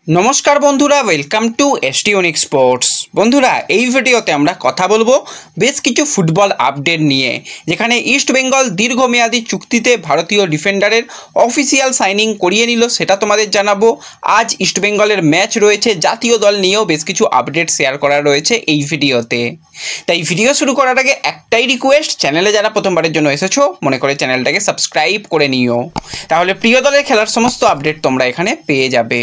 নমস্কার বন্ধুরা, welcome to এসটিউনিক sports. বন্ধুরা, এই ভিডিওতে আমরা কথা বলবো বেশ কিছু ফুটবল আপডেট নিয়ে, যেখানে ইস্ট বেঙ্গল দীর্ঘমেয়াদী চুক্তিতে ভারতীয় ডিফেন্ডারের অফিসিয়াল সাইনিং করিয়ে নিল, সেটা তোমাদের জানাবো। আজ ইস্ট বেঙ্গলের ম্যাচ রয়েছে, জাতীয় দল নিয়েও বেশ কিছু আপডেট শেয়ার করা রয়েছে এই ভিডিওতে। তাই ভিডিও শুরু করার আগে একটাই রিকোয়েস্ট, চ্যানেলে যারা প্রথমবারের জন্য এসেছো মনে করে চ্যানেলটাকে সাবস্ক্রাইব করে নিও, তাহলে প্রিয় দলের খেলার সমস্ত আপডেট তোমরা এখানে পেয়ে যাবে।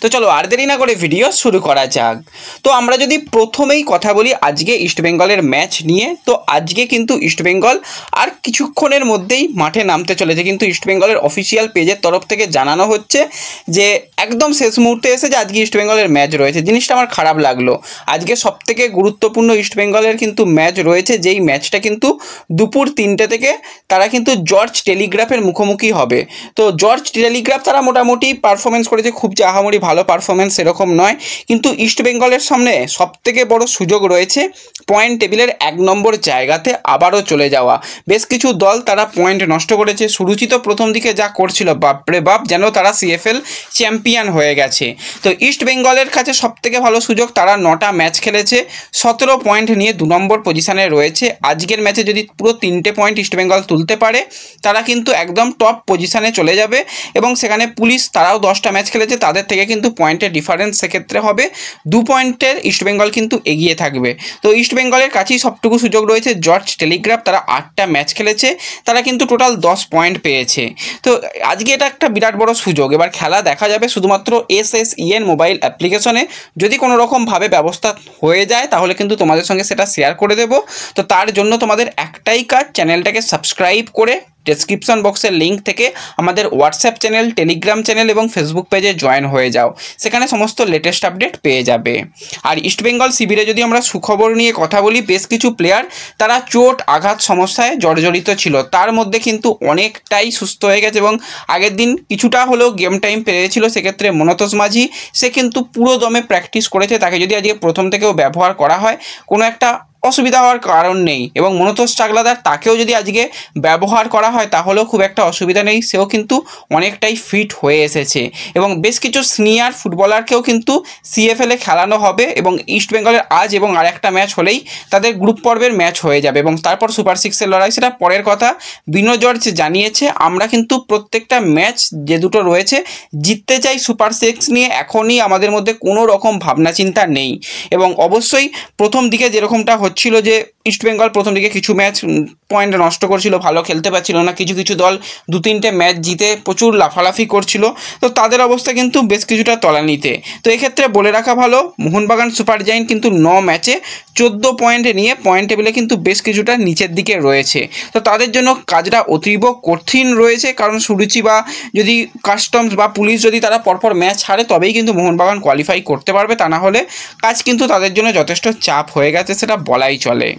তো চলো আর দেরি না করে ভিডিও শুরু করা যাক। তো আমরা যদি প্রথমেই কথা বলি আজকে ইস্টবেঙ্গলের ম্যাচ নিয়ে, তো আজকে কিন্তু ইস্টবেঙ্গল আর কিছুক্ষণের মধ্যেই মাঠে নামতে চলেছে। কিন্তু ইস্টবেঙ্গলের অফিসিয়াল পেজের তরফ থেকে জানানো হচ্ছে যে একদম শেষ মুহূর্তে এসে যে আজকে ইস্টবেঙ্গলের ম্যাচ রয়েছে। জিনিসটা আমার খারাপ লাগলো। আজকে সবথেকে গুরুত্বপূর্ণ ইস্টবেঙ্গলের কিন্তু ম্যাচ রয়েছে, যেই ম্যাচটা কিন্তু দুপুর 3টে থেকে তারা কিন্তু জর্জ টেলিগ্রাফের মুখোমুখি হবে। তো জর্জ টেলিগ্রাফ তারা মোটামুটি পারফরমেন্স করেছে, খুব যে আহামরি ভালো পারফরমেন্স সেরকম নয়, কিন্তু ইস্টবেঙ্গলের সামনে সবথেকে বড় সুযোগ রয়েছে পয়েন্ট টেবিলের 1 নম্বর জায়গাতে আবারও চলে যাওয়া। বেশ কিছু দল তারা পয়েন্ট নষ্ট করেছে। সুরুচিত প্রথম দিকে যা করছিল, বাপরে বাপ, যেন তারা সিএফএল চ্যাম্পিয়ন হয়ে গেছে। তো ইস্টবেঙ্গলের কাছে সবথেকে ভালো সুযোগ, তারা 9টা ম্যাচ খেলেছে, 17 পয়েন্ট নিয়ে 2 নম্বর পজিশনে রয়েছে। আজকের ম্যাচে যদি পুরো 3টে পয়েন্ট ইস্টবেঙ্গল তুলতে পারে, তারা কিন্তু একদম টপ পজিশনে চলে যাবে। এবং সেখানে পুলিশ তারাও 10টা ম্যাচ খেলেছে, তাদের থেকে কিন্তু পয়েন্টের ডিফারেন্স সেক্ষেত্রে হবে 2 পয়েন্টের, ইস্টবেঙ্গল কিন্তু এগিয়ে থাকবে। তো ইস্টবেঙ্গলের কাছেই সবটুকু সুযোগ রয়েছে। জর্জ টেলিগ্রাফ তারা 8টা ম্যাচ খেলেছে, তারা কিন্তু টোটাল 10 পয়েন্ট পেয়েছে। তো আজকে এটা একটা বিরাট বড় সুযোগ। এবার খেলা দেখা যাবে শুধুমাত্র SSEN মোবাইল অ্যাপ্লিকেশনে। যদি কোনো রকমভাবে ব্যবস্থা হয়ে যায় তাহলে কিন্তু তোমাদের সঙ্গে সেটা শেয়ার করে দেবো। তো তার জন্য তোমাদের একটাই কাজ, চ্যানেলটাকে সাবস্ক্রাইব করে ডেসক্রিপশন বক্সের লিঙ্ক থেকে আমাদের হোয়াটসঅ্যাপ চ্যানেল, টেলিগ্রাম চ্যানেল এবং ফেসবুক পেজে জয়েন হয়ে যাও। সেখানে সমস্ত লেটেস্ট আপডেট পেয়ে যাবে। আর ইস্টবেঙ্গল শিবিরে যদি আমরা সুখবর নিয়ে কথা বলি, বেশ কিছু প্লেয়ার তারা চোট আঘাত সমস্যায় জর্জরিত ছিল, তার মধ্যে কিন্তু অনেকটাই সুস্থ হয়ে গেছে এবং আগের দিন কিছুটা হলেও গেম টাইম পেয়েছিল। সেক্ষেত্রে মনতোষ মাঝি সে কিন্তু পুরো দমে প্র্যাকটিস করেছে। তাকে যদি আজকে প্রথম থেকেও ব্যবহার করা হয় কোনো একটা অসুবিধা হওয়ার কারণ নেই। এবং মনতোষ চাকলাদার তাকেও যদি আজকে ব্যবহার করা হয় তাহলেও খুব একটা অসুবিধা নেই, সেও কিন্তু অনেকটাই ফিট হয়ে এসেছে। এবং বেশ কিছু সিনিয়র ফুটবলারকেও কিন্তু সিএফএলে খেলানো হবে। এবং ইস্টবেঙ্গলের আজ এবং আরেকটা ম্যাচ হলেই তাদের গ্রুপ পর্বের ম্যাচ হয়ে যাবে এবং তারপর সুপার 6-এর লড়াই, সেটা পরের কথা। বিনো জর্জ জানিয়েছে আমরা কিন্তু প্রত্যেকটা ম্যাচ যে দুটো রয়েছে জিততে চাই। সুপার 6 নিয়ে এখনই আমাদের মধ্যে কোনো রকম ভাবনা চিন্তা নেই। এবং অবশ্যই প্রথম দিকে যেরকমটা ছিল যে ইস্টবেঙ্গল প্রথম দিকে কিছু ম্যাচ পয়েন্ট নষ্ট করছিল, ভালো খেলতে পারছিল না, কিছু কিছু দল 2-3টে ম্যাচ জিতে প্রচুর লাফালাফি করছিল, তো তাদের অবস্থা কিন্তু বেশ কিছুটা তলানিতে। তো এক্ষেত্রে বলে রাখা ভালো, মোহনবাগান সুপার জায়েন্ট কিন্তু 9 ম্যাচে 14 পয়েন্ট নিয়ে পয়েন্ট টেবিলে কিন্তু বেশ কিছুটা নিচের দিকে রয়েছে। তো তাদের জন্য কাজটা অতীব কঠিন রয়েছে, কারণ সুরুচি বা যদি কাস্টমস বা পুলিশ যদি তারা পরপর ম্যাচ হারে তবেই কিন্তু মোহনবাগান কোয়ালিফাই করতে পারবে, তা না হলে কাজ কিন্তু তাদের জন্য যথেষ্ট চাপ হয়ে গেছে, সেটা বলাই চলে।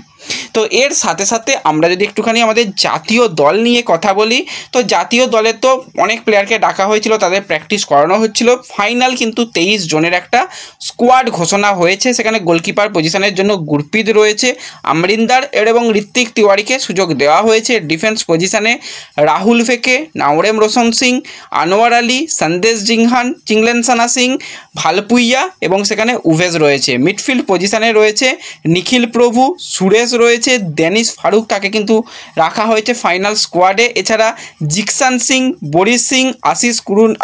তো এর সাথে সাথে আমরা যদি একটুখানি আমাদের জাতীয় দল নিয়ে কথা বলি, তো জাতীয় দলের তো অনেক প্লেয়ারকে ডাকা হয়েছিল, তাদের প্র্যাকটিস করানো হচ্ছিল। ফাইনাল কিন্তু 23 জনের একটা স্কোয়াড ঘোষণা হয়েছে। সেখানে গোলকিপার পজিশনের জন্য গুরপ্রীত রয়েছে, আমরিন্দার এবং ঋত্বিক তিওয়ারিকে সুযোগ দেওয়া হয়েছে। ডিফেন্স পজিশনে রাহুল ফেকে, নাওরেম রোশন সিং, আনোয়ার আলী, সন্দেশ জিংহান, চিংলেনসানা সিং, ভালপুইয়া এবং সেখানে উভেজ রয়েছে। মিডফিল্ড পজিশনে রয়েছে নিখিল প্রভু, সুরেশ রয়েছে, ডেনিস ফারুক, তাকে কিন্তু রাখা হয়েছে ফাইনাল স্কোয়াডে। এছাড়া জিকসান সিং, বরিশ সিং,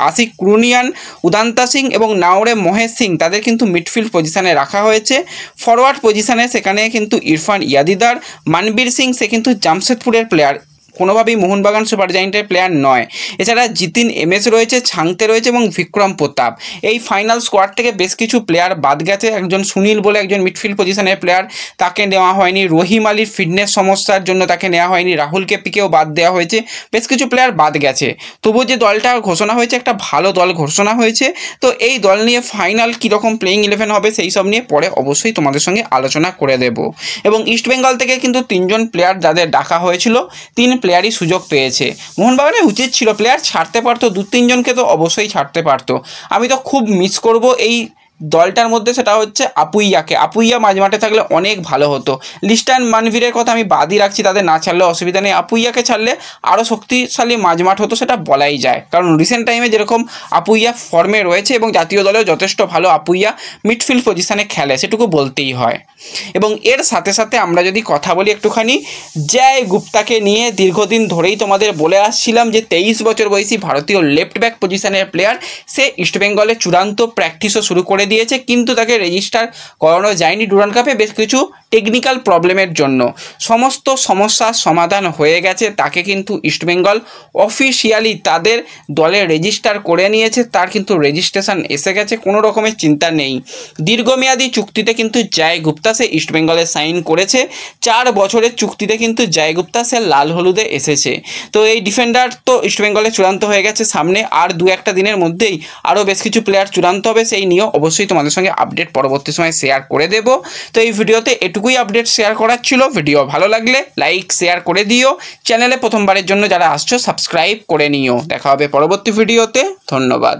আশিক কুরুনিয়ান, উদান্তা সিং এবং নাওরে মহেশ সিং, তাদের কিন্তু মিডফিল্ড পজিশনে রাখা হয়েছে। ফরওয়ার্ড পজিশনে সেখানে কিন্তু ইরফান ইয়াদিদার, মানবীর সিং, সে কিন্তু জামশেদপুরের প্লেয়ার, কোনোভাবেই মোহনবাগান সুপার জায়েন্টের প্লেয়ার নয়। এছাড়া জিতিন এমএস রয়েছে, ছাংতে রয়েছে এবং বিক্রম প্রতাপ। এই ফাইনাল স্কোয়াড থেকে বেশ কিছু প্লেয়ার বাদ গেছে। একজন সুনীল বলে একজন মিডফিল্ড পজিশনের প্লেয়ার, তাকে নেওয়া হয়নি। রহিম আলীর ফিটনেস সমস্যার জন্য তাকে নেওয়া হয়নি। রাহুল কেপিকেও বাদ দেওয়া হয়েছে। বেশ কিছু প্লেয়ার বাদ গেছে। তবুও যে দলটা ঘোষণা হয়েছে একটা ভালো দল ঘোষণা হয়েছে। তো এই দল নিয়ে ফাইনাল কীরকম প্লেয়িং 11 হবে সেই সব নিয়ে পরে অবশ্যই তোমাদের সঙ্গে আলোচনা করে দেব। এবং ইস্টবেঙ্গল থেকে কিন্তু 3 জন প্লেয়ার যাদের ডাকা হয়েছিল, 3 প্লেয়ারই সুযোগ পেয়েছে। মোহনবাগানের উচিত ছিল প্লেয়ার ছাড়তে পারতো, 2-3 জনকে তো অবশ্যই ছাড়তে পারতো। আমি তো খুব মিস করব এই দলটার মধ্যে, সেটা হচ্ছে আপুইয়াকে। আপুইয়া মাঝমাঠে থাকলে অনেক ভালো হতো। লিস্টান মানভীরের কথা আমি বাদই রাখছি, তাদের না ছাড়লে অসুবিধা নেই। আপুইয়াকে ছাড়লে আরও শক্তিশালী মাঝমাঠ হতো, সেটা বলাই যায়। কারণ রিসেন্ট টাইমে যেরকম আপুইয়া ফর্মে রয়েছে এবং জাতীয় দলেও যথেষ্ট ভালো আপুইয়া মিডফিল্ড পজিশানে খেলে, সেটুকু বলতেই হয়। এবং এর সাথে সাথে আমরা যদি কথা বলি একটুখানি জয় গুপ্তাকে নিয়ে, দীর্ঘদিন ধরেই তোমাদের বলে আসছিলাম যে 23 বছর বয়সী ভারতীয় লেফট ব্যাক পজিশনের প্লেয়ার, সে ইস্টবেঙ্গলে চূড়ান্ত প্র্যাকটিসও শুরু করে দিয়েছে, কিন্তু তাকে রেজিস্টার করানো যায়নি ডুরান্ড কাপে বেশ কিছু টেকনিক্যাল প্রবলেমের জন্য। সমস্ত সমস্যার সমাধান হয়ে গেছে, তাকে কিন্তু ইস্টবেঙ্গল অফিসিয়ালি তাদের দলে রেজিস্টার করে নিয়েছে, তার কিন্তু রেজিস্ট্রেশন এসে গেছে, কোনো রকমের চিন্তা নেই। দীর্ঘমেয়াদী চুক্তিতে কিন্তু জয় গুপ্তা সে ইস্টবেঙ্গলে সাইন করেছে, 4 বছরের চুক্তিতে কিন্তু জয় গুপ্তা সে লাল হলুদে এসেছে। তো এই ডিফেন্ডার তো ইস্টবেঙ্গলে চূড়ান্ত হয়ে গেছে, সামনে আর 2-1 দিনের মধ্যেই আরও বেশ কিছু প্লেয়ার চূড়ান্ত হবে, সেই নিয়েও অবশ্যই তোমাদের সঙ্গে আপডেট পরবর্তী সময় শেয়ার করে দেব। তো এই ভিডিওতে এটুকুই আপডেট শেয়ার করার ছিল। ভিডিও ভালো লাগলে লাইক শেয়ার করে দিও, চ্যানেলে প্রথমবারের জন্য যারা আসছো সাবস্ক্রাইব করে নিও। দেখা হবে পরবর্তী ভিডিওতে, ধন্যবাদ।